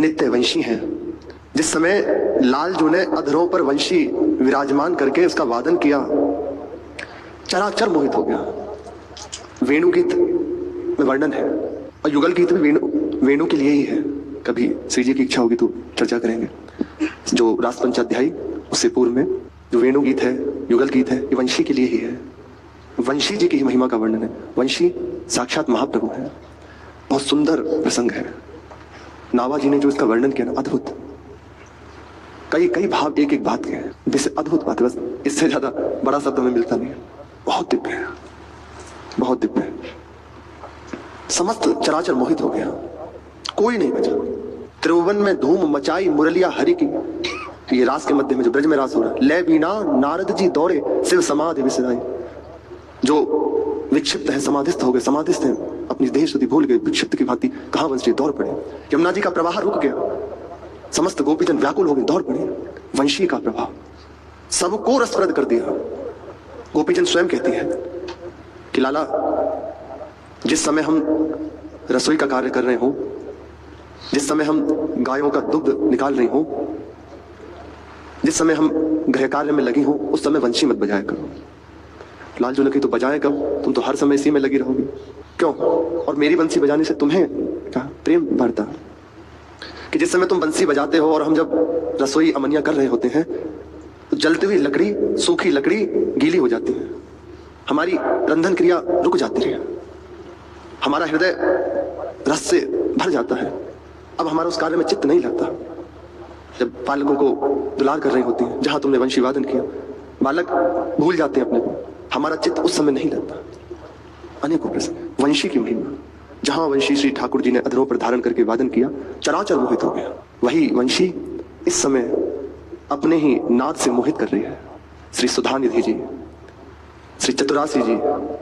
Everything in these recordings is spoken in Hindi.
नित्य वंशी हैं। जिस समय लालजू ने अधरों पर वंशी विराजमान करके उसका वादन किया, चराचर मोहित हो गया। वेणु गीत में वर्णन है और युगल गीत में वेणु के लिए ही है। कभी श्री जी की इच्छा होगी तो चर्चा करेंगे। जो रास पंचाध्यायी उससे पूर्व में जो वेणु गीत है, युगल गीत है, ये वंशी के लिए ही है। वंशी जी की ही महिमा का वर्णन है। वंशी साक्षात महाप्रभु है। बहुत सुंदर प्रसंग है। नावा जी ने जो इसका वर्णन किया ना, अद्भुत। कई कई भाव एक एक बात के हैं, जिससे अद्भुत बात है। बस इससे ज्यादा बड़ा शब्द हमें मिलता नहीं है। बहुत दिव्य है, बहुत दिव्य है। समस्त चराचर मोहित हो गया, कोई नहीं बचा। त्रिभुवन में धूम मचाई मुरलिया हरि की। ये रास के मध्य में जो ब्रज में रास हो रहा है, ले बीना नारद जी दौड़े शिव समाधि विसराई। जो विक्षिप्त है समाधिस्थ हो गए, समाधिस्थ हैं, अपनी देह शुद्धि भूल गए, विक्षिप्त की भांति कहां वंशी दौड़ पड़े। यमुना जी का प्रवाह रुक गया, समस्त गोपीजन व्याकुल हो गए, दौड़ पड़े। वंशी का प्रभाव सबको रसप्रद कर दिया। गोपीजन स्वयं कहती है कि लाला, जिस समय हम रसोई का कार्य कर रहे हो, जिस समय हम गायों का दुग्ध निकाल रही हो, जिस समय हम गृह कार्य में लगी हो, उस समय वंशी मत बजाया करो। लालजू ने कही तो बजाए कब, तुम तो हर समय इसी में लगी रहोगी, क्यों? और मेरी बंसी बजाने से तुम्हें क्या प्रेम बढ़ता कि जिस समय तुम बंसी बजाते हो और हम जब रसोई अमनिया कर रहे होते हैं तो जलती हुई लकड़ी, सूखी लकड़ी गीली हो जाती है, हमारी रंधन क्रिया रुक जाती है, हमारा हृदय रस से भर जाता है। अब हमारा उस कार्य में चित्त नहीं लगता। जब बालकों को दुलार कर रही होती है, जहां तुमने वंशी वादन किया, बालक भूल जाते हैं अपने को, हमारा चित्त उस समय नहीं लगता। अनेकों प्रसंग वंशी की महिमा। जहां वंशी श्री ठाकुर जी ने अधरों पर धारण करके वादन किया, चराचर मोहित हो गया। वही वंशी इस समय अपने ही नाद से मोहित कर रही है। श्री सुधानिधि जी, श्री चतुरासी जी,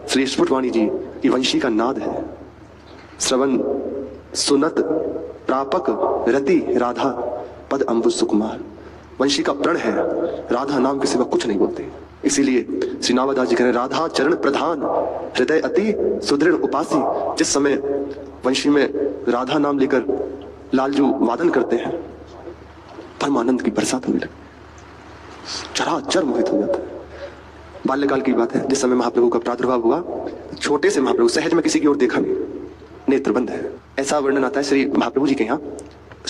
श्री स्फुटवाणी जी, ये वंशी का नाद है। श्रवण सुनत प्रापक रति राधा पद अम्बुज सुकुमार। वंशी का प्रण है, राधा नाम के सिवा कुछ नहीं बोलते। इसीलिए श्री नावादास जी कह रहे हैं, राधा चरण प्रधान हृदय अति सुदृढ़ उपासी। जिस समय वंशी में राधा नाम लेकर लालजू वादन करते हैं, परमानंद की बरसात होने लगती, चराचर मोहित हो जाता है। बाल्यकाल की बात है, जिस समय महाप्रभु का प्रादुर्भाव हुआ, छोटे से महाप्रभु सहज में किसी की ओर देखा नहीं, नेत्र बंद है। ऐसा वर्णन आता है श्री महाप्रभु जी के यहाँ।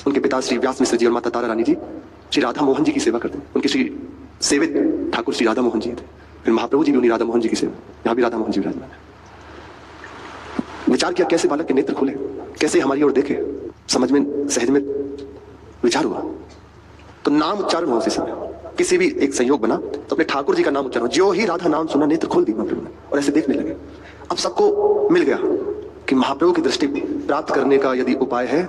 उनके पिता श्री व्यास मिश्र जी और माता तारा रानी जी श्री राधा मोहन जी की सेवा करते हैं। उनके श्री सेवित ठाकुर श्री राधा मोहन जी थे। फिर महाप्रभु जी भी उन्हीं राधा मोहन जी की सेवा, यहाँ भी राधा मोहन जी विराजमान है। विचार किया कैसे बालक के नेत्र खुले, कैसे हमारी ओर देखे, समझ में सहज में विचार हुआ तो नाम उच्चारण हो। उसी समय किसी भी एक संयोग बना तो अपने ठाकुर जी का नाम उच्चारण, जो ही राधा नाम सुना नेत्र खोल दी महाप्रभु ने और ऐसे देखने लगे। अब सबको मिल गया कि महाप्रभु की दृष्टि प्राप्त करने का यदि उपाय है